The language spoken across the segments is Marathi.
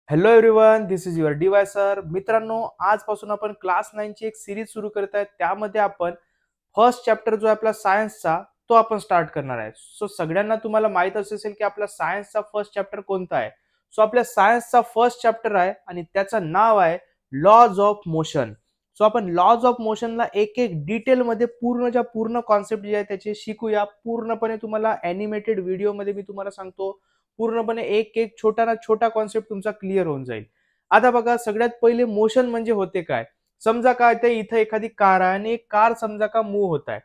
Hello everyone, this is your DY sir. मित्रांनो, आजपासून आपण क्लास 9 ची एक सिरीज सुरू करत आहे. त्यामध्ये आपण फर्स्ट चॅप्टर जो आहे आपला सायन्सचा तो आपण स्टार्ट करणार आहे. सो सगळ्यांना तुम्हाला माहित असेल की आपला सायन्सचा फर्स्ट चॅप्टर कोणता आहे. सो आपल्या सायन्सचा फर्स्ट चॅप्टर आहे आणि त्याचं नाव आहे लॉज ऑफ मोशन. सो आपण लॉज ऑफ मोशनला एक एक डिटेलमध्ये पूर्णच्या पूर्ण कॉन्सेप्ट जे आहे त्याचे शिकूया. पूर्णपणे तुम्हाला ॲनिमेटेड व्हिडिओमध्ये मी तुम्हाला सांगतो. पूर्णपणे एक एक छोटा ना छोटा कॉन्सेप्ट तुमचा क्लिअर होऊन जाईल. आता बघा, सगळ्यात पहिले मोशन म्हणजे होते काय. समजा काय ते इथं एखादी कार आहे आणि एक कार समजा का मूव्ह होत आहे.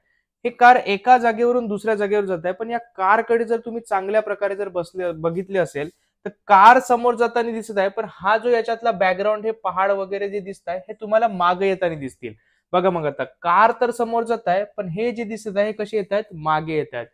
हे कार एका जागेवरून दुसऱ्या जागेवर जात आहे, पण या कारकडे जर तुम्ही चांगल्या प्रकारे जर बघितले असेल तर कार समोर जाताना दिसत आहे, पण हा जो याच्यातला बॅकग्राऊंड हे पहाड वगैरे जे दिसत आहे हे तुम्हाला मागे येताना दिसतील. बघा मग आता कार तर समोर जात आहे, पण हे जे दिसत आहे कसे येत आहेत, मागे येत आहेत.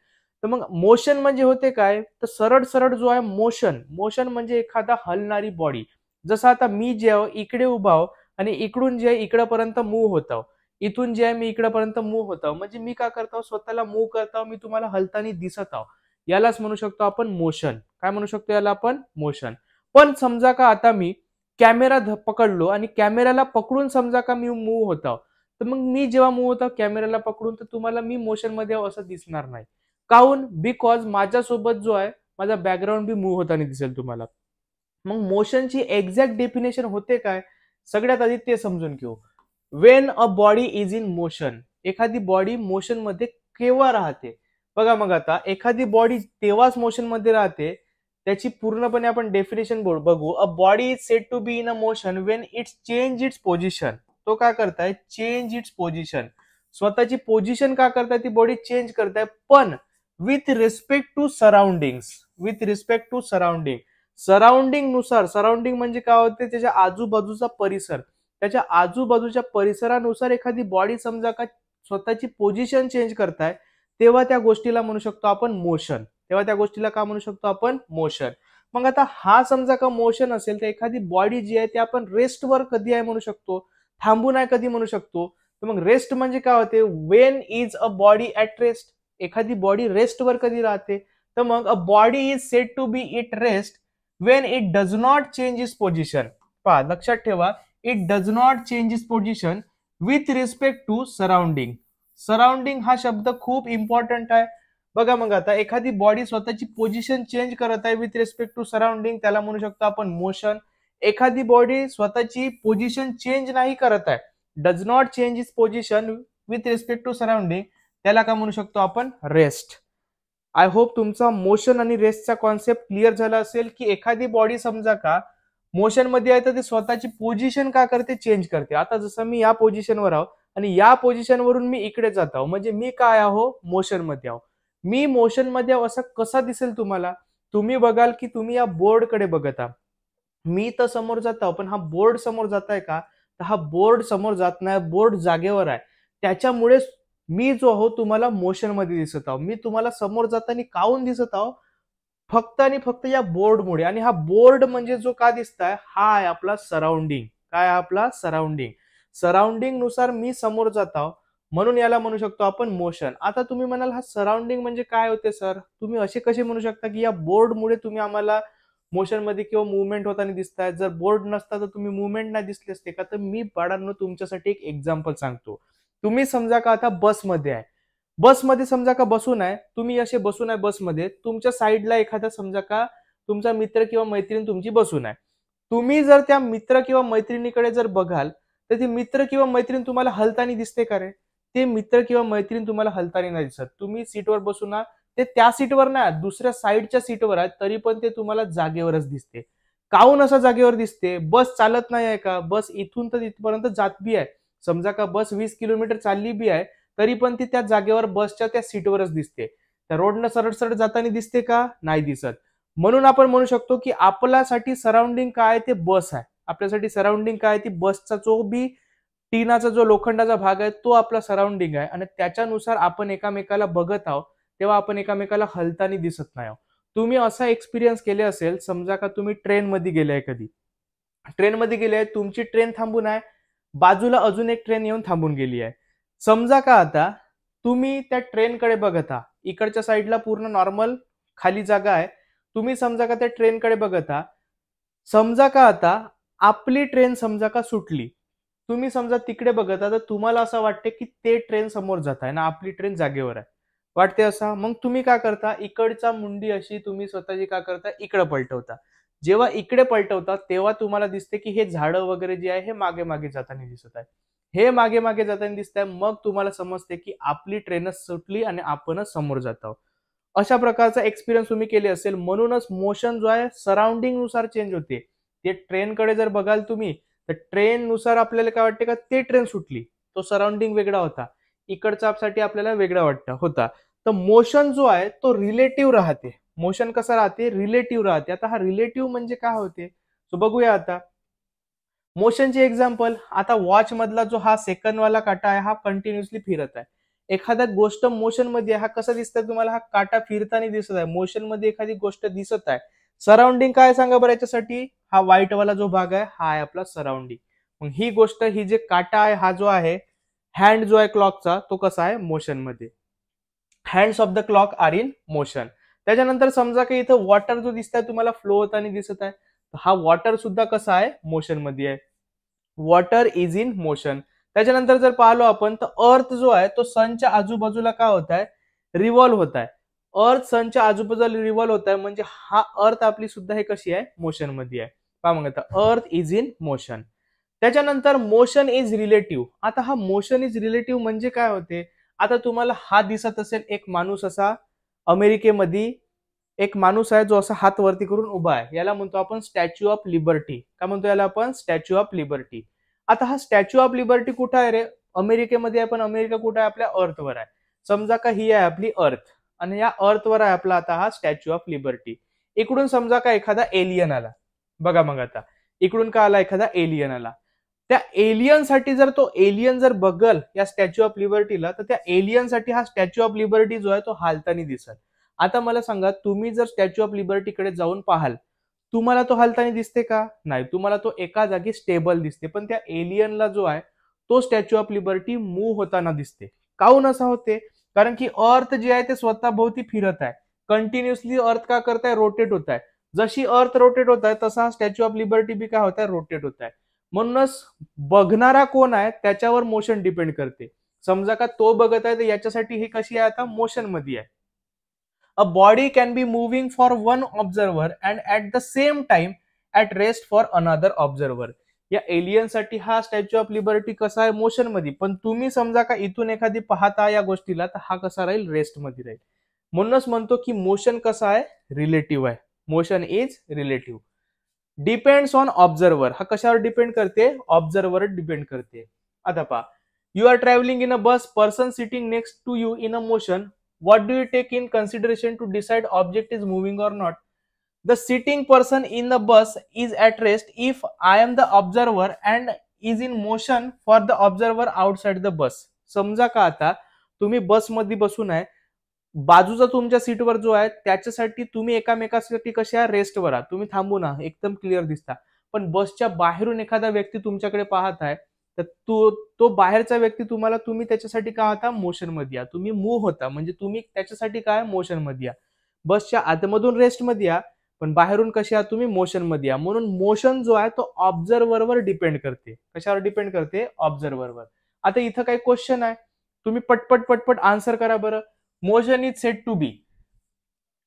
तर मग मोशन म्हणजे होते काय, तर सरळ सरळ जो आहे मोशन. मोशन म्हणजे एखादा हलणारी बॉडी. जसं आता मी जे आहे इकडे उभा आहो आणि इकडून जे आहे इकडपर्यंत मूव्ह होतो. इथून जे आहे मी इकडपर्यंत मूव्ह होतो. म्हणजे मी काय करतो, स्वतःला मूव्ह करतो, मी तुम्हाला हलताना दिसत आहो. यालाच म्हणू शकतो आपण मोशन. काय म्हणू शकतो याला आपण, मोशन. पण समजा का आता मी कॅमेरा पकडलो आणि कॅमेऱ्याला पकडून समजा का मी मूव्ह होतो, तर मग मी जेव्हा मूव्ह होतो कॅमेऱ्याला पकडून, तर तुम्हाला मी मोशन मध्ये असं दिसणार नाही. काऊन, बिकॉज माझ्यासोबत जो आहे माझा बॅकग्राऊंड बी मूव्ह होताना दिसेल तुम्हाला. मग मोशनची एक्झॅक्ट डेफिनेशन होते काय, सगळ्यात आधी ते समजून घेऊ. When a body is in motion, एखादी बॉडी मोशन मध्ये केव्हा राहते. बघा मग आता एखादी बॉडी तेव्हाच मोशन मध्ये राहते, त्याची पूर्णपणे आपण डेफिनेशन बघू. A body is said to be in a motion when it's change its position. तो काय करताय, चेंज इट्स पोझिशन. स्वतःची पोझिशन का करताय, ती बॉडी चेंज करताय, पण with respect to surroundings. With respect to surrounding. Surrounding नुसार, सराउंडिंग म्हणजे काय होते, त्याच्या आजूबाजूचा परिसर. त्याच्या आजूबाजूच्या परिसरानुसार एखादी बॉडी समजा का स्वतःची पोझिशन चेंज करताय, तेव्हा त्या गोष्टीला म्हणू शकतो आपण मोशन. तेव्हा त्या गोष्टीला काय म्हणू शकतो आपण, मोशन. मग आता हा समजा का मोशन असेल, तर एखादी बॉडी जी आहे ती आपण रेस्टवर कधी आहे म्हणू शकतो, थांबून आहे कधी म्हणू शकतो. तर मग रेस्ट म्हणजे काय होते, when is a body at rest. एखादी बॉडी रेस्टवर कधी राहते, तर मग a body is said to be it rest when it does not change its position. पहा, लक्षात ठेवा, it does not change its position with respect to surrounding. Surrounding हा शब्द खूप इम्पॉर्टंट आहे. बघा मग आता एखादी बॉडी स्वतःची पोझिशन चेंज करत आहे विथ रिस्पेक्ट टू सराउंडिंग, त्याला म्हणू शकतो आपण मोशन. एखादी बॉडी स्वतःची पोझिशन चेंज नाही करत आहे, does not change its position with respect to surrounding, त्याला काय म्हणू शकतो आपण, रेस्ट. आय होप तुमचा मोशन आणि रेस्टचा कॉन्सेप्ट क्लिअर झाला असेल, की एखादी बॉडी समजा का मोशन मध्ये आहे तर ते स्वतःची पोझिशन का करते, चेंज करते. आता जसं मी या पोझिशनवर आहो आणि या पोझिशनवरून मी इकडे जात आहो, म्हणजे मी काय आहो, मोशन मध्ये आहो. मी मोशन मध्ये आहो असं कसा दिसेल तुम्हाला. तुम्ही बघाल की तुम्ही या बोर्डकडे बघत आहात. मी तर समोर जात आहो, पण हा बोर्ड समोर जात आहे का, तर हा बोर्ड समोर जात नाही. बोर्ड जागेवर आहे. त्याच्यामुळे मी जो आहो तुम्हाला मोशन मध्ये दिसत आहो. मी तुम्हाला समोर जाताना काऊन दिसत आहो, फक्त आणि फक्त या बोर्डमुळे. आणि हा बोर्ड म्हणजे जो का दिसताय, हा आहे आपला सराउंडिंग. काय आहे आपला सराउंडिंग. सराउंडिंग नुसार मी समोर जात आहो, म्हणून याला म्हणू शकतो आपण मोशन. आता तुम्ही म्हणाल हा सराउंडिंग म्हणजे काय होते सर, तुम्ही असे कसे म्हणू शकता की या बोर्डमुळे तुम्ही आम्हाला मोशन मध्ये किंवा मुवमेंट होताना दिसताय. जर बोर्ड नसता तर तुम्ही मुवमेंट नाही दिसले असते का. तर मी बाळांनो तुमच्यासाठी एक एक्झाम्पल सांगतो. तुम्ही समजा का आता बसमध्ये आहे. बसमध्ये समजा का बसून आहे, तुम्ही असे बसून आहे बसमध्ये, तुमच्या साईडला एखादा समजा का तुमचा मित्र किंवा मैत्रीण तुमची बसून आहे. तुम्ही जर त्या मित्र किंवा मैत्रिणीकडे जर बघाल, तर ती मित्र किंवा मैत्रीण तुम्हाला हलताना दिसते का रे. ते मित्र किंवा मैत्रीण तुम्हाला हलताना नाही दिसत. तुम्ही सीटवर बसून आहात, ते त्या सीटवर नाही, दुसऱ्या साईडच्या सीटवर आहेत, तरी पण ते तुम्हाला जागेवरच दिसते. काहून असं जागेवर दिसते, बस चालत नाही आहे का, बस इथून तर इथपर्यंत जात बी आहे. समजा का बस 20 किलोमीटर चालली बी आहे, तरी पण ती त्या जागेवर बसच्या त्या सीटवरच दिसते. त्या रोडनं सरळ सरळ जाताना दिसते का, नाही दिसत. म्हणून आपण म्हणू शकतो की आपल्यासाठी सराउंडिंग काय, ते बस आहे. आपल्यासाठी सराउंडिंग काय, ती बसचा जो बी टीनाचा जो लोखंडाचा भाग आहे तो आपला सराउंडिंग आहे. आणि त्याच्यानुसार आपण एकामेकाला बघत आहोत, तेव्हा आपण एकामेकाला हलताना दिसत नाही आहोत. तुम्ही असा एक्सपिरियन्स केले असेल, समजा का तुम्ही ट्रेन मध्ये गेलाय कधी. ट्रेन मध्ये गेले, तुमची ट्रेन थांबून आहे, बाजूला अजून एक ट्रेन येऊन थांबून गेली आहे. समजा का आता तुम्ही त्या ट्रेनकडे बघत आहात, इकडच्या साईडला पूर्ण नॉर्मल खाली जागा आहे. तुम्ही समजा का त्या ट्रेनकडे बघत आहात, समजा का आता आपली ट्रेन समजा का सुटली, तुम्ही समजा तिकडे बघत आता तुम्हाला असं वाटते की ते ट्रेन समोर जात आहे ना आपली ट्रेन जागेवर आहे, वाटते असा, मग तुम्ही काय करता इकडचा मुंडी अशी तुम्ही स्वतःची काय करता इकडे पलटवता. जेव्हा इकडे पलटवता तेव्हा तुम्हाला दिसते की हे झाडं वगैरे जे आहे हे मागे मागे जाताना दिसत आहे. हे मागे मागे जाताना दिसत आहे, मग तुम्हाला समजते की आपली ट्रेनच सुटली आणि आपणच समोर जात आहोत. अशा प्रकारचा एक्सपिरियन्स तुम्ही केले असेल. म्हणूनच मोशन जो आहे सराउंडिंग नुसार चेंज होते. ते ट्रेनकडे जर बघाल तुम्ही तर ट्रेन नुसार आपल्याला काय वाटते का ते ट्रेन सुटली, तो सराउंडिंग वेगळा होता, इकडचा साठी आपल्याला वेगळा होता. तर मोशन जो आहे तो रिलेटिव्ह राहते. मोशन कसा राहते, रिलेटिव्ह राहते. आता हा रिलेटिव्ह म्हणजे काय होते, सो बघूया आता मोशनचे एक्झाम्पल. आता वॉच मधला जो हा सेकंड वाला काटा आहे हा कंटिन्युअसली फिरत आहे. एखाद्या गोष्ट मोशन मध्ये हा कसा दिसतोय तुम्हाला, हा काटा फिरताना दिसत आहे. मोशन मध्ये एखादी गोष्ट दिसत आहे. सराउंडिंग काय सांगा बरं याच्यासाठी, हा व्हाईट वाला जो भाग आहे हा आहे आपला सराउंडिंग. मग ही गोष्ट ही जे काटा आहे हा जो आहे हँड जो आहे क्लॉकचा तो कसा आहे मोशन मध्ये. Hands of the clock are in motion. त्याच्यानंतर समजा की इथं वॉटर जो दिसतोय तुम्हाला फ्लो होताना दिसत आहे, हा वॉटर सुद्धा कसा आहे मोशन मध्ये आहे. Water is in motion. त्याच्यानंतर जर पाहिलो आपण तर अर्थ जो आहे तो सनच्या आजूबाजूला काय होत आहे, रिव्हॉल्व्ह होत आहे. अर्थ सनच्या आजूबाजूला रिव्हॉल्व्ह होत आहे म्हणजे हा अर्थ आपली सुद्धा हे कशी आहे मोशन मध्ये आहे. पहा मग आता अर्थ इज इन मोशन. त्याच्यानंतर मोशन इज रिलेटिव्ह. आता हा मोशन इज रिलेटिव्ह म्हणजे काय होते, आता तुम्हाला हा दिसत असेल एक माणूस असा अमेरिकेमध्ये एक माणूस आहे जो असा हात वरती करून उभा आहे, याला म्हणतो आपण स्टॅच्यू ऑफ लिबर्टी. काय म्हणतो याला आपण, स्टॅच्यू ऑफ लिबर्टी. आता हा स्टॅच्यू ऑफ लिबर्टी कुठे आहे रे, अमेरिकेमध्ये आहे, पण अमेरिका कुठे आहे, आपल्या अर्थवर आहे. समजा का ही आहे आपली अर्थ आणि या अर्थवर आहे आपला आता हा स्टॅच्यू ऑफ लिबर्टी. इकडून समजा का एखादा एलियन आला, बघा मग आता इकडून का आला, एखादा एलियन आला. त्या एलियन साठी जर तो एलियन जर बघल या स्टॅच्यू ऑफ लिबर्टीला, तर त्या एलियन साठी हा स्टॅच्यू ऑफ लिबर्टी जो आहे तो हालताना दिसल. आता मला सांगा तुम्ही जर स्टॅच्यू ऑफ लिबर्टीकडे जाऊन पाहाल, तुम्हाला तो हालताना दिसते का, नाही, तुम्हाला तो एका जागी स्टेबल दिसते. पण त्या एलियनला जो आहे तो स्टॅच्यू ऑफ लिबर्टी मूव्ह होताना दिसते. काऊन असं होते, कारण की अर्थ जे आहे ते स्वतः भोवती फिरत आहे. कंटिन्युअसली अर्थ का करताय, रोटेट होत आहे. जशी अर्थ रोटेट होत आहे तसा स्टॅच्यू ऑफ लिबर्टी बी काय होत आहे, रोटेट होत आहे. म्हणूनच बघणारा कोण आहे त्याच्यावर मोशन डिपेंड करते. समजा का तो बघत आहे तर याच्यासाठी ही कशी आहे आता मोशन मध्ये आहे. A body can be moving for one observer and at the same time at rest for another observer. या एलियन साठी हा स्टॅच्यू ऑफ लिबर्टी कसा आहे मोशन मध्ये, पण तुम्ही समजा का इथून एखादी पाहता या गोष्टीला तर हा कसा राहील, रेस्ट मध्ये राहील. म्हणूनच म्हणतो की मोशन कसा आहे, रिलेटिव्ह आहे. Motion is relative. Depends on observer. हा कशावर डिपेंड करते, ऑब्झर्वर डिपेंड करते. आता पहा, you are travelling in a bus, person sitting next to you in a motion. What do you take in consideration to decide object is moving or not? The sitting person in the bus is at rest if I am the observer and is in motion for the observer outside the bus. समजा का आता तुम्ही बस मध्ये बसून आहे, बाजूचा तुमच्या सीटवर जो आहे त्याच्यासाठी तुम्ही एकामेकासाठी कशा रेस्टवर आहात, तुम्ही थांबू ना एकदम क्लिअर दिसता. पण बसच्या बाहेरून एखादा व्यक्ती तुमच्याकडे पाहत आहे तर तो बाहेरचा व्यक्ती तुम्हाला, तुम्ही त्याच्यासाठी काय होता, मोशन मध्ये या, तुम्ही मूव्ह होता, म्हणजे तुम्ही त्याच्यासाठी काय मोशन मध्ये या. बसच्या आतमधून रेस्ट मध्ये या पण बाहेरून कसे आहात तुम्ही, मोशन मध्ये या. म्हणून मोशन जो आहे तो ऑब्झर्व्हरवर डिपेंड करते. कशावर डिपेंड करते, ऑब्झर्व्हरवर. आता इथं काही क्वेश्चन आहे, तुम्ही पटपट पटपट आन्सर करा बरं. Motion is said to be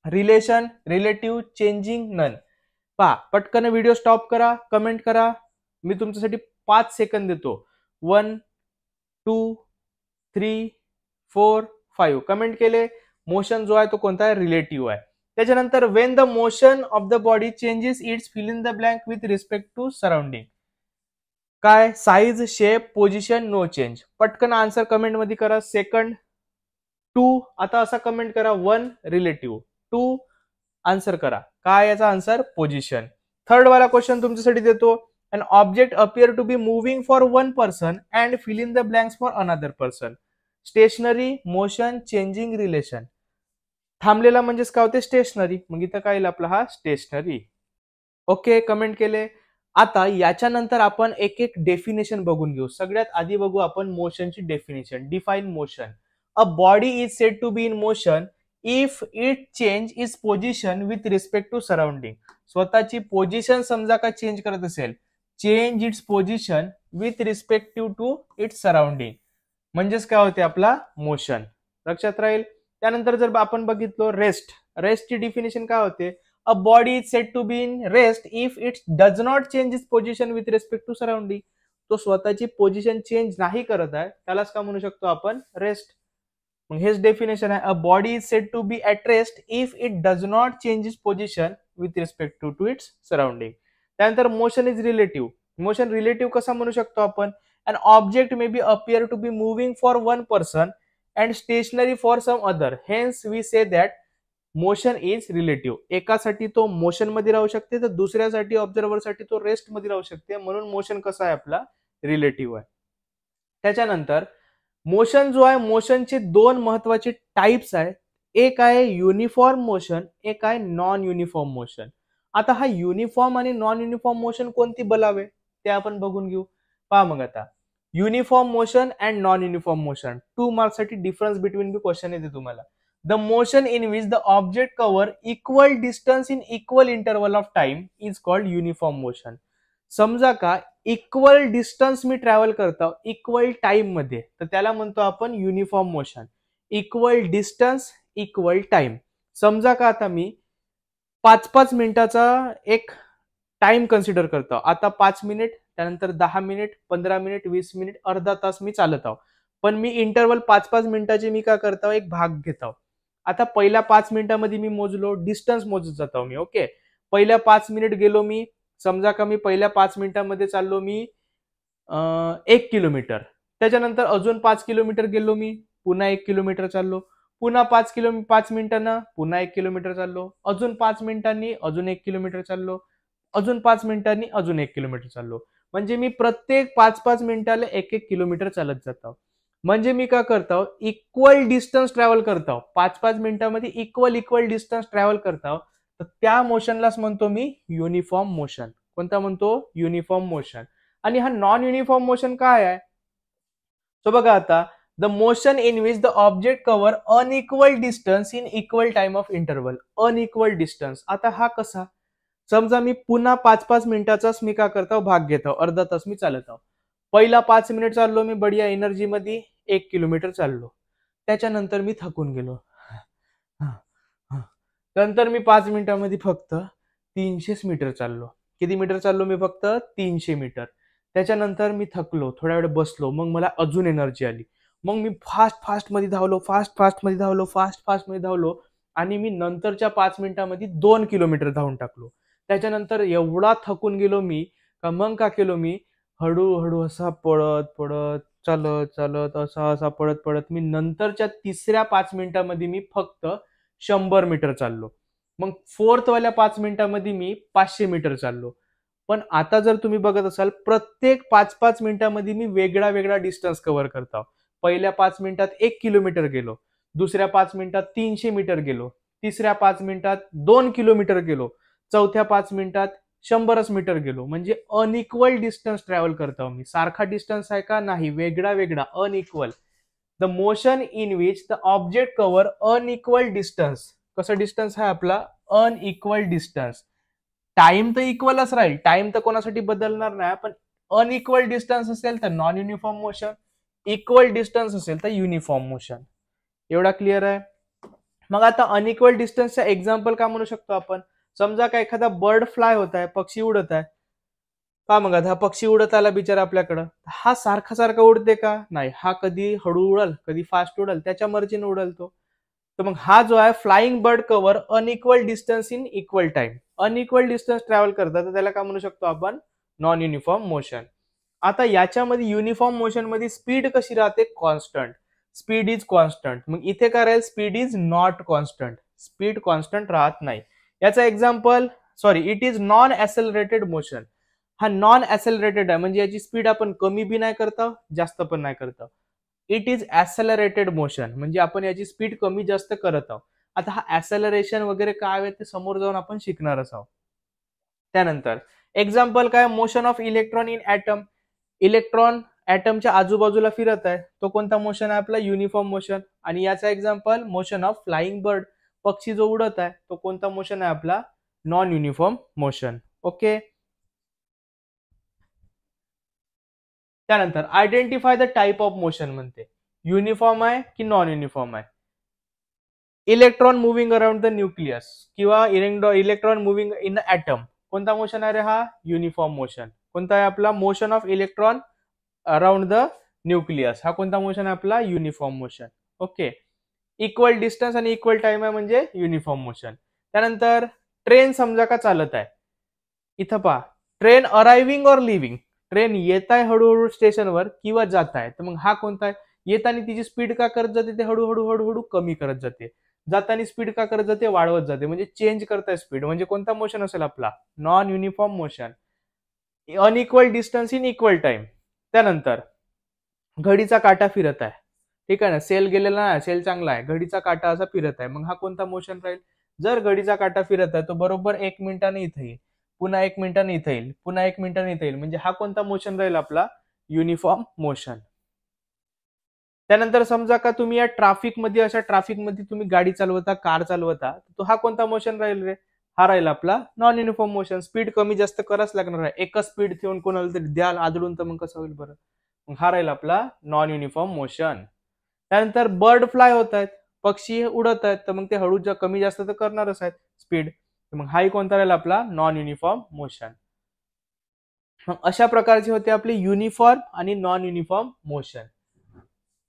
relation, relative, changing, none. पहा पटकन व्हिडिओ स्टॉप करा, कमेंट करा. मी तुमच्यासाठी 5 सेकंद देतो. 1 2 3 4 5 कमेंट केले. मोशन जो आहे तो कोणता आहे, रिलेटिव्ह आहे. त्याच्यानंतर when the motion of the body changes its fill in the blank with respect to surrounding. काय, size, shape, position, no change. पटकन आन्सर कमेंट मध्ये करा. सेकंड 2, आता असा कमेंट करा 1 रिलेटिव्ह, 2 आन्सर करा. काय याचा आन्सर, पोझिशन. थर्ड वाला क्वेश्चन तुमच्यासाठी देतो. An object appear to be moving for one person and fill in the blanks for another person. Stationary, motion, changing, relation. थांबलेला म्हणजेच काय होते, स्टेशनरी. मग इथं काय येईल आपला हा स्टेशनरी. ओके, कमेंट केले. आता याच्यानंतर आपण एक एक डेफिनेशन बघून घेऊ. सगळ्यात आधी बघू आपण मोशनची definition. Define motion. A body is said to be in motion if it change is position with respect to surrounding. स्वतःची पोझिशन समजा का चेंज करत असेल, change its position with respective to its surrounding, म्हणजेच काय होते आपला मोशन. लक्षात राहील. त्यानंतर जर आपण बघितलो रेस्ट, रेस्टची डिफिनेशन काय होते, a body is said to be in rest if it does not change its position with respect to surrounding. तो स्वतःची पोझिशन चेंज नाही करत आहे, त्यालाच काय म्हणू शकतो आपण, रेस्ट. मग हेच डेफिनेशन आहे, a body is said to be at rest if it does not change its position with respect to its surrounding. त्यानंतर motion is relative. Motion relative कसा म्हणू शकतो आपण, an object may be appear to be moving for one person and stationary for some other, hence we say that motion is relative. एकासाठी तो मोशन मध्ये राहू शकते तर दुसऱ्यासाठी ऑब्झर्वर साठी तो रेस्ट मध्ये राहू शकते, म्हणून मोशन कसा आहे आपला, रिलेटिव्ह आहे. त्याच्यानंतर मोशन जो आहे, मोशनचे दोन महत्वाचे टाइप्स आहेत. एक आहे युनिफॉर्म मोशन, एक आहे नॉन युनिफॉर्म मोशन. आता हा युनिफॉर्म आणि नॉन युनिफॉर्म मोशन कोणती बोलावे ते आपण बघून घेऊ. पहा मग आता, uniform motion and non uniform motion, 2 marks साठी डिफरन्स बिटवीन बी क्वेश्चन येते तुम्हाला. The motion in which the object cover equal distance in equal interval of time is called uniform motion. समजा का इक्वल डिस्टन्स मी ट्रॅव्हल करतो इक्वल टाइम मध्ये, तर त्याला म्हणतो आपण uniform motion. Equal distance equal time. समजा का आता मी 5-5 मिनिटाचा एक टाइम कन्सिडर करतो. आता 5 मिनिट, त्यानंतर 10 मिनिट, 15 मिनिट, 20 मिनिट, अर्धा तास मी चालत आहो. पण मी इंटरवल 5-5 मिनिटाचे मी काय करतो, एक भाग घेतो. आता पहिल्या 5 मिनिटामध्ये मी मोजलो, डिस्टन्स मोजत जातो मी. ओके, पहिल्या 5 मिनिट गेलो मी, समजा का मी पहिल्या 5 मिनिटांमध्ये चाललो मी 1 किलोमीटर. त्याच्यानंतर अजून 5 किलोमीटर गेलो मी, पुन्हा 1 किलोमीटर चाललो, पुन्हा 5 मिनिटांना पुन्हा 1 किलोमीटर चाललो, अजून 5 मिनिटांनी अजून 1 किलोमीटर चाललो, अजून 5 मिनिटांनी अजून 1 किलोमीटर चाललो. म्हणजे मी प्रत्येक 5-5 मिनिटाला 1-1 किलोमीटर चालत जातो. म्हणजे मी काय करतो, इक्वल डिस्टन्स ट्रॅव्हल करतो. 5-5 मिनिटांमध्ये इक्वल डिस्टन्स ट्रॅव्हल करतो. तर त्या मोशनलाच म्हणतो मी युनिफॉर्म मोशन. कोणता म्हणतो, युनिफॉर्म मोशन. आणि हा नॉन युनिफॉर्म मोशन काय आहे, सो बघा आता, the motion in which the object cover unequal distance in equal time of interval. Unequal distance, आता हा कसा, समजा मी पुन्हा 5-5 मिनिटाचाच मी काय करतो, भाग घेतो, अर्धा तास मी चालत आहो. पहिला 5 मिनिट चाललो मी बढिया एनर्जी मध्ये, 1 किलोमीटर चाललो. त्याच्यानंतर मी थकून गेलो. नंतर मी 5 मिनिटांमध्ये फक्त 300 मीटर चाललो. किती मीटर चाललो मी, फक्त 300 मीटर. त्याच्यानंतर मी थकलो, थोड्या वेळ बसलो, मग मला अजून एनर्जी आली. मग मी फास्ट मध्ये धावलो आणि मी नंतरच्या 5 मिनिटांमध्ये 2 किलोमीटर धावून टाकलो. त्याच्यानंतर एवढा थकून गेलो मी का मग का केलो मी, हळूहळू असा पळत चालत असा पळत मी नंतरच्या तिसऱ्या 5 मिनिटांमध्ये मी फक्त 100 मीटर चाललो. मग फोर्थ वाल्या 5 मिनिटांमध्ये मी 500 मीटर चाललो. पण आता जर तुम्ही बघत असाल, प्रत्येक 5-5 मिनिटांमध्ये मी वेगळा डिस्टन्स कव्हर करतो. पहिल्या 5 मिनिटात 1 किलोमीटर गेलो, दुसऱ्या 5 मिनिटात 300 मीटर गेलो, तिसऱ्या 5 मिनिटात 2 किलोमीटर गेलो, चौथ्या 5 मिनिटात 100 मीटर गेलो. म्हणजे अनइक्वल डिस्टन्स ट्रॅव्हल करतो मी. सारखा डिस्टन्स आहे का, नाही, वेगळा unequal. The motion in which the object cover unequal distance. कसं डिस्टन्स आहे आपला, अनइक्वल डिस्टन्स. टाइम तर इक्वलच राहील, टाइम तर कोणासाठी बदलणार नाही, पण अनइक्वल डिस्टन्स असेल तर non uniform motion, equal distance असेल तर युनिफॉर्म मोशन. एवढा क्लिअर आहे. मग आता अनइक्वल डिस्टन्सचा एक्झाम्पल काय म्हणू शकतो आपण, समजा का एखादा बर्ड फ्लाय होत आहे, पक्षी उडत आहे. का मग हा पक्षी उडत आला बिचारा आपल्याकडं, हा सारखा उडते का, नाही, हा कधी हळू उडल कधी फास्ट उडल, त्याच्या मर्जीने उडल तो. तर मग हा जो आहे flying bird cover unequal distance in equal time. Unequal distance travel करतात, तर त्याला काय म्हणू शकतो आपण, नॉन युनिफॉर्म मोशन. आता याच्यामध्ये युनिफॉर्म मोशन मध्ये स्पीड कशी राहते, कॉन्स्टंट. Speed is constant. मग इथे काय राहील, speed is not constant. Speed constant राहत नाही. याचा example, it is non accelerated motion. हा नॉन ऍसेलरेटेड आहे, म्हणजे याची स्पीड आपण कमी बी नाही करतो, जास्त पण नाही करतो. इट इज ऍसेलरेटेड मोशन, म्हणजे आपण याची स्पीड कमी जास्त करत आहोत. आता हा ऍसेलरेशन वगैरे काय आहे ते समोर जाऊन आपण शिकणारच आहोत. त्यानंतर एक्झाम्पल काय, motion of electron in atom. Electron ऍटमच्या आजूबाजूला फिरत आहे तो कोणता मोशन आहे आपला युनिफॉर्म मोशन. आणि याचा example motion of flying bird, पक्षी जो उडत आहे तो कोणता मोशन आहे आपला नॉन युनिफॉर्म मोशन. ओके. त्यानंतर identify the type of motion म्हणते, युनिफॉर्म आहे की नॉन युनिफॉर्म आहे. Electron moving around the nucleus किंवा इलेक्ट्रॉन मुव्हिंग इन ऍटम, कोणता मोशन आहे रे हा युनिफॉर्म मोशन. कोणता आहे आपला motion of electron around the nucleus, हा कोणता मोशन आहे आपला uniform motion. Okay. Equal distance आणि इक्वल टाइम आहे म्हणजे युनिफॉर्म मोशन. त्यानंतर ट्रेन समजा का चालत आहे, इथं पहा ट्रेन अरायव्हिंग और लिव्हिंग, ट्रेन येत आहे हळूहळू स्टेशनवर किंवा जात आहे, तर मग हा कोणता आहे. येताना तिची स्पीड का करत जाते ते हळूहळू हळूहळू कमी करत जाते, जाताना स्पीड का करत जाते वाढवत जाते, म्हणजे चेंज करताय स्पीड, म्हणजे कोणता मोशन असेल आपला non uniform motion. Unequal distance in equal time. त्यानंतर घडीचा काटा फिरत आहे, ठीक आहे ना, सेल गेलेला नाही, सेल चांगला आहे, घडीचा काटा असा फिरत आहे, मग हा कोणता मोशन राहील. जर घडीचा काटा फिरत आहे तो बरोबर 1 मिनिटाने इथे येईल, पुन्हा 1 मिनिटाने इथे येईल, पुन्हा 1 मिनिटाने इथे येईल, म्हणजे हा कोणता मोशन राहील आपला युनिफॉर्म मोशन. त्यानंतर समजा का तुम्ही या ट्रॅफिक मध्ये, अशा ट्रॅफिक मध्ये तुम्ही गाडी चालवता, कार चालवता, तो हा कोणता मोशन राहील रे, हा राहील आपला नॉन युनिफॉर्म मोशन. स्पीड कमी जास्त कराच लागणार आहे, एकच स्पीड ठेवून कोणाला तरी द्याल आदळून तर मग कसं होईल बरं. मग हा राहील आपला नॉन युनिफॉर्म मोशन. त्यानंतर बर्ड फ्लाय होत आहेत, पक्षी उडत आहेत, तर मग ते हळू कमी जास्त तर करणारच आहेत स्पीड, मग हाही कोणता राहील आपला नॉन युनिफॉर्म मोशन. मग अशा प्रकारचे होते आपले युनिफॉर्म आणि नॉन युनिफॉर्म मोशन.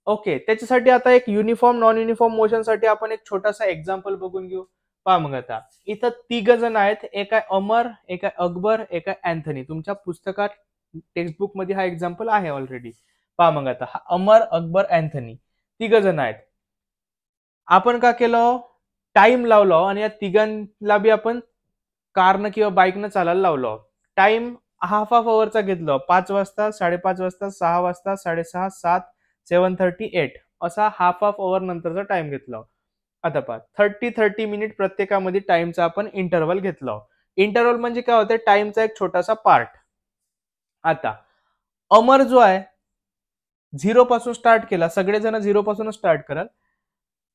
ओके. त्याच्यासाठी आता एक युनिफॉर्म नॉन युनिफॉर्म मोशन साठी आपण एक छोटासा एक्झाम्पल बघून घेऊ. पहा मग आता इथं 3 जण आहेत, एक आहे अमर, एक आहे अकबर, एक आहे अँथनी. तुमच्या पुस्तकात टेक्स्टबुक मध्ये हा एक्झाम्पल आहे ऑलरेडी. पहा मग आता हा अमर, अकबर, अँथनी 3 जण आहेत. आपण का केलं, टाइम लावलो आणि या तिघांना बी आपण कारनं किंवा बाईकनं चालायला लावलो. टाइम हाफ अवरचा घेतलो, 5 वाजता, 5:30 वाजता, 6 वाजता, 6:30, 7, 7:30, 8 असा हाफ अवर नंतरचा टाइम घेतला. आता पहा 30 मिनिट प्रत्येकामध्ये टाइमचा आपण इंटरव्हल घेतला. इंटरव्हल म्हणजे काय होतं, टाइमचा एक छोटासा पार्ट. आता अमर जो आहे 0 पासून स्टार्ट केला, सगळेजण 0 पासूनच स्टार्ट कराल.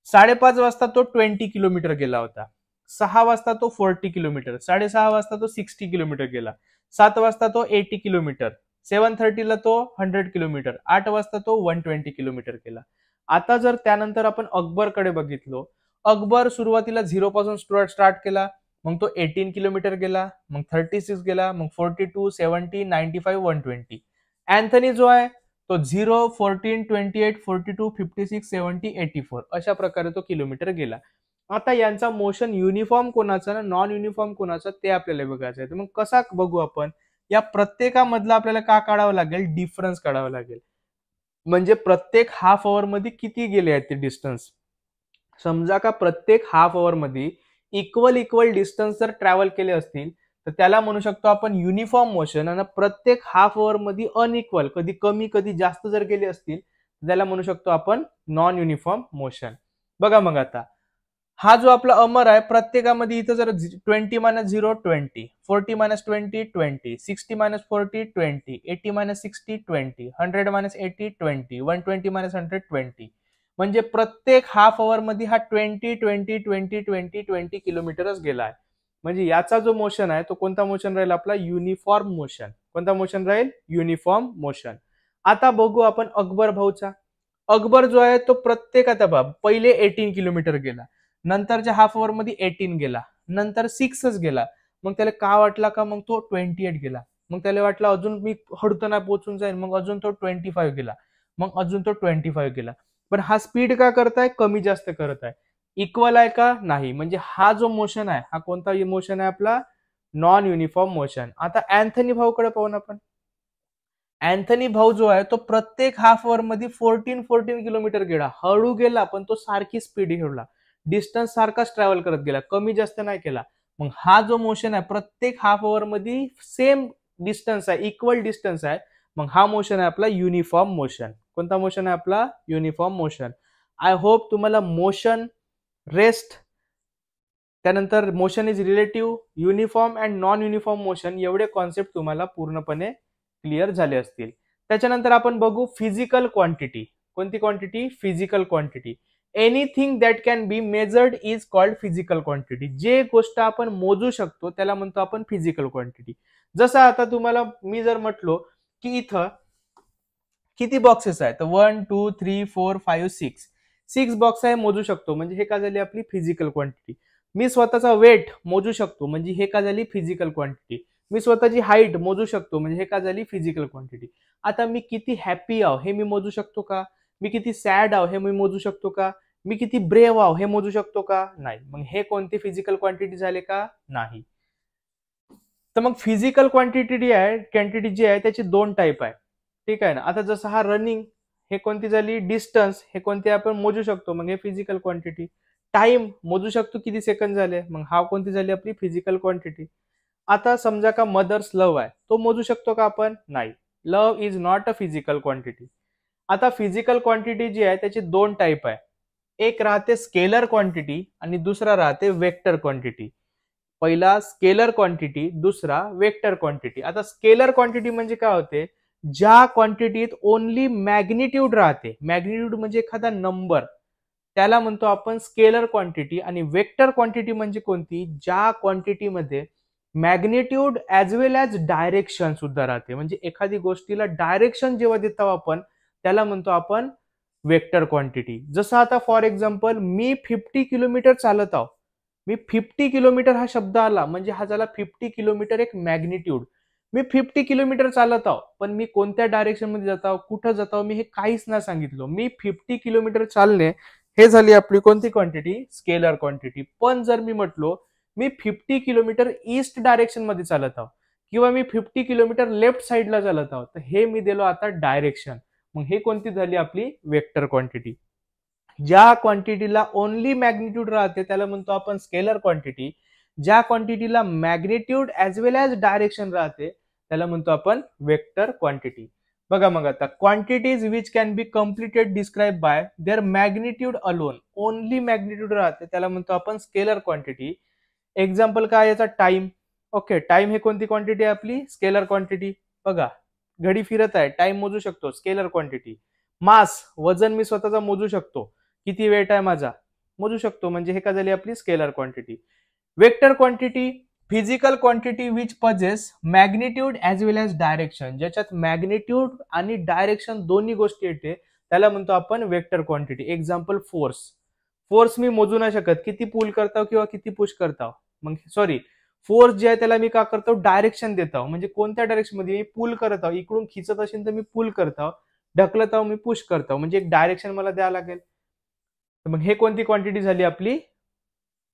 5:30 वाजता तो 20 किलोमीटर गेला होता, 6 वाजता तो 40 किलोमीटर, 6:30 वाजता तो 60 किलोमीटर गेला, 7 वाजता तो 80 किलोमीटर, 7:30 ला तो 100 किलोमीटर, 8 वाजता तो 120 किलोमीटर गेला. आता जर त्यानंतर आपण अकबरकडे बघितलो, अकबर सुरुवातीला 0 पासून स्टार्ट केला, मग तो 18 किलोमीटर गेला, मग 36 गेला, मग 42, 70, 95, 120. अँथनी जो आहे तो 0, 14, 28, 42, 56, 70, 84 अशा प्रकारे तो किलोमीटर गेला. आता यांचा मोशन युनिफॉर्म कोणाचा ना नॉन युनिफॉर्म कोणाचा ते आपल्याला बघायचं आहे. तर मग कसा बघू आपण, या प्रत्येकामधला आपल्याला का काढावं लागेल, डिफरन्स काढावं लागेल. म्हणजे प्रत्येक हाफ अवर मध्ये किती गेले आहेत ते डिस्टन्स. समजा का प्रत्येक हाफ अवर मध्ये इक्वल डिस्टन्स जर ट्रॅव्हल केले असतील तर त्याला म्हणू शकतो आपण युनिफॉर्म मोशन. आणि प्रत्येक हाफ अवर मध्ये अनइक्वल, कधी कमी कधी जास्त जर गेले असतील त्याला म्हणू शकतो आपण नॉन युनिफॉर्म मोशन. बघा मग आता हा जो आपला अमर आहे, प्रत्येकामध्ये इथं जर 20 - 0 20, 40 - 20 20, 60 - 40 20, 80 - 60 20, 100 - 80 20, 120 - 100 20, म्हणजे प्रत्येक हाफ अवर मध्ये हा 20 20 20 20 20 किलोमीटरच गेला आहे. म्हणजे याचा जो मोशन आहे तो कोणता मोशन राहील आपला युनिफॉर्म मोशन. कोणता मोशन राहील युनिफॉर्म मोशन. आता बघू आपण अकबर भाऊचा. अकबर जो आहे तो प्रत्येक, आता पहिले 18 किलोमीटर गेला, नंतरच्या हाफ अवर मध्ये 18 गेला, नंतर 6च गेला, मग त्याला का वाटला का मग तो 28 गेला, मग त्याला वाटलं अजून मी हडताना पोहोचून जाईल, मग अजून तो 25 गेला, मग अजून तो 25 गेला. पण हा स्पीड का करताय, कमी जास्त करत आहे. इक्वल आहे का नाही, म्हणजे हा जो मोशन आहे हा कोणता मोशन आहे आपला नॉन युनिफॉर्म मोशन. आता अँथनी भाऊकडे पाहून आपण. अँथनी भाऊ जो आहे तो प्रत्येक हाफ अवर मध्ये 14 किलोमीटर गेला, हळू गेला पण तो सारखी स्पीड घेऊला, डिस्टन्स सारखाच ट्रॅव्हल करत गेला, कमी जास्त नाही केला. मग हा जो मोशन आहे प्रत्येक हाफ अवर मध्ये सेम डिस्टन्स आहे, इक्वल डिस्टन्स आहे, मग हा मोशन आहे आपला युनिफॉर्म मोशन. कोणता मोशन आहे आपला युनिफॉर्म मोशन. आय होप तुम्हाला मोशन, रेस्ट, त्यानंतर motion is relative, uniform and non uniform motion एवढे कॉन्सेप्ट तुम्हाला पूर्णपणे क्लिअर झाले असतील. त्याच्यानंतर आपण बघू फिजिकल क्वांटिटी. कोणती quantity? Physical quantity. Anything that can be measured is called physical quantity. जे गोष्ट आपण मोजू शकतो त्याला म्हणतो आपण फिजिकल क्वांटिटी. जसं आता तुम्हाला मी जर म्हटलो की इथं किती बॉक्सेस आहेत, तर 1 2 3 4 5 6 बॉक्स आहे, मोजू शकतो, म्हणजे हे काय झाली आपली फिजिकल क्वांटिटी. मी स्वतःचा वेट मोजू शकतो, म्हणजे हे काय झाली फिजिकल क्वांटिटी. मी स्वतःची हाईट मोजू शकतो, म्हणजे हे काय झाली फिजिकल क्वांटिटी. आता मी किती हॅपी आहो हे मी मोजू शकतो का? मी किती सॅड आहो हे मी मोजू शकतो का? मी किती ब्रेव आहो हे मोजू शकतो का? नाही. मग हे कोणते फिजिकल क्वांटिटी झाले का? नाही. तर मग फिजिकल क्वांटिटी जी आहे त्याची दोन टाईप आहे. ठीक आहे ना. आता जसं हा रनिंग, हे कोणती झाली? डिस्टन्स, हे कोणते आपण मोजू शकतो, मग हे फिजिकल क्वांटिटी. टाइम मोजू शकतो किती सेकंद झाले, मग हा कोणती झाली आपली फिजिकल क्वांटिटी. आता समजा का मदर्स लव्ह आहे, तो मोजू शकतो का आपण? नाही. Love is not a physical quantity. आता फिजिकल क्वांटिटी जी आहे त्याची दोन टाईप आहे. एक राहते स्केलर क्वांटिटी आणि दुसरा राहते वेक्टर क्वांटिटी. पहिला स्केलर क्वांटिटी, दुसरा वेक्टर क्वांटिटी. आता स्केलर क्वांटिटी म्हणजे काय होते? ज्या क्वांटिटीत ओनली मॅग्निट्यूड राहते, मॅग्निट्यूड म्हणजे एखादा नंबर, त्याला म्हणतो आपण स्केलर क्वांटिटी. आणि वेक्टर क्वांटिटी म्हणजे कोणती? ज्या क्वांटिटीमध्ये मॅग्निट्यूड ऍज वेल ऍज डायरेक्शन सुद्धा राहते, म्हणजे एखादी गोष्टीला डायरेक्शन जेव्हा देतो आपण त्याला म्हणतो आपण वेक्टर क्वांटिटी. जसं आता फॉर एक्झाम्पल मी 50 किलोमीटर चालत आहो, मी 50 किलोमीटर हा शब्द आला म्हणजे हा झाला 50 किलोमीटर एक मॅग्निट्यूड. मी 50 किलोमीटर चालत आहो, पण मी कोणत्या डायरेक्शन मध्ये जात आहो, कुठं जात आहो, मी हे काहीच नाही सांगितलं. मी 50 किलोमीटर चालणे हे झाली आपली कोणती क्वांटिटी? Scalar quantity. पण जर मी म्हटलो मी 50 किलोमीटर ईस्ट डायरेक्शन मध्ये चालत आहो किंवा मी 50 किलोमीटर लेफ्ट साईडला चालत आहो, तर हे मी दिलो आता डायरेक्शन. मग हे कोणती झाली आपली? Vector quantity. ज्या क्वांटिटीला ओनली मॅग्निट्यूड राहते त्याला म्हणतो आपण स्केलर क्वांटिटी. ज्या क्वांटिटीला मॅग्निट्यूड ऍज वेल ऍज डायरेक्शन राहते त्याला म्हणतो आपण वेक्टर क्वांटिटी. बघा मग आता quantities which can be completed describe by their magnitude alone. Only magnitude राहते त्याला म्हणतो आपण स्केलर क्वांटिटी. एक्झाम्पल काय याचा? टाइम. ओके, टाइम हे कोणती क्वांटिटी आहे आपली? Scalar quantity. बघा घडी फिरत आहे, टाइम मोजू शकतो, स्केलर क्वांटिटी. मास, वजन मी स्वतःचा मोजू शकतो, किती वेट आहे माझा, मोजू शकतो, म्हणजे हे काय झाली आपली scalar quantity. Vector quantity, physical quantity which possess magnitude as well as direction. ज्याच्यात मॅग्निट्यूड आणि डायरेक्शन दोन्ही गोष्टी येते त्याला म्हणतो आपण vector quantity. Example force. Force me मोजू नाही शकत, किती पुल करताव किंवा किती पुश करताव. मग सॉरी, फोर्स जे आहे त्याला मी का करतो? डायरेक्शन देतो, म्हणजे कोणत्या डायरेक्शन मध्ये? मी पुल करत आहो, इकडून खिचत असेल तर मी पुल करतो, ढकलत आहो मी पुश करतो, म्हणजे एक डायरेक्शन मला द्यावं लागेल. मग हे कोणती क्वांटिटी झाली आपली?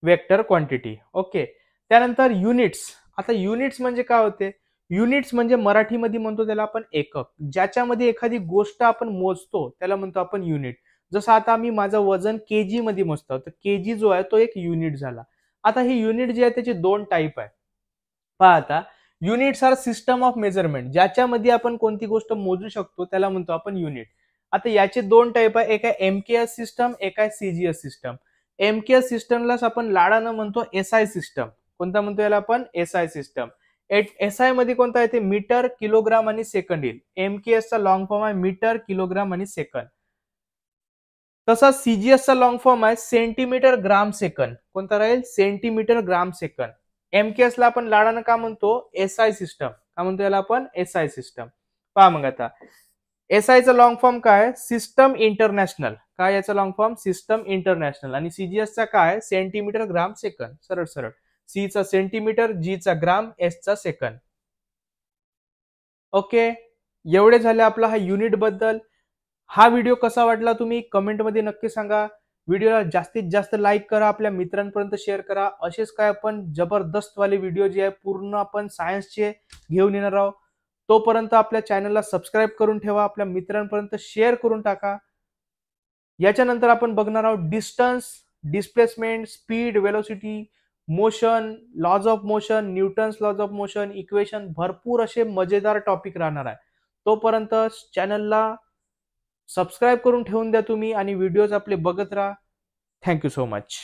Vector quantity. ओके. त्यानंतर युनिट्स. आता युनिट्स म्हणजे काय होते? युनिट्स म्हणजे मराठीमध्ये म्हणतो त्याला आपण एकक. ज्याच्यामध्ये एखादी गोष्ट आपण मोजतो त्याला म्हणतो आपण युनिट. जसं आता मी माझं वजन केजी मध्ये मोजतो, तर केजी जो आहे तो एक युनिट झाला. आता ही युनिट जी आहे त्याची दोन टाईप आहे. पहा आता, units are system of measurement. ज्याच्यामध्ये आपण कोणती गोष्ट मोजू शकतो त्याला म्हणतो आपण युनिट. आता याचे दोन टाईप आहे, एक आहे एमकेएस सिस्टम, एक आहे सीजीएस सिस्टम. एमकेएस सिस्टमलाच आपण लाडानं म्हणतो एसआय सिस्टम. कोणता म्हणतो याला आपण? SI system. एसआय मध्ये कोणता येते? मीटर, किलोग्राम आणि सेकंड येईल. एमकेएस चा लॉंग फॉर्म आहे मीटर, किलोग्राम आणि सेकंद. तसा सीजीएस चा लॉंग फॉर्म आहे सेंटीमीटर, ग्राम, सेकंद. कोणता राहील? Centimetre, gram, second. एमकेएस ला आपण लाडानं का म्हणतो? SI system. का म्हणतो याला आपण? SI system. पहा मग आता, एसआय चा लॉंग फॉर्म काय? System international. काय याचा लॉंग फॉर्म? System international. आणि सीजीएस चा काय? Centimetre, gram, second. सरळ सरळ. सी चा सेंटीमीटर, जी चा ग्राम, एस चा सेकंद. ओके, एवढे झाले आपला हा युनिट बद्दल. हा व्हिडिओ कसा वाटला तुम्ही कमेंटमध्ये नक्की सांगा. व्हिडिओला जास्तीत जास्त लाईक करा, आपल्या मित्रांपर्यंत शेअर करा. असेच काय आपण जबरदस्त वाले व्हिडिओ जे आहे पूर्ण आपण सायन्सचे घेऊन येणार आहोत. तोपर्यंत आपल्या चॅनलला सबस्क्राईब करून ठेवा, आपल्या मित्रांपर्यंत शेअर करून टाका. याच्यानंतर आपण बघणार आहोत distance, displacement, speed, velocity, motion, laws of motion, Newton's laws of motion, equation. भरपूर असे मजेदार टॉपिक राहणार आहे. तोपर्यंत चॅनलला सबस्क्राईब करून ठेवून द्या तुम्ही आणि व्हिडिओज आपले बघत राहा. Thank you so much.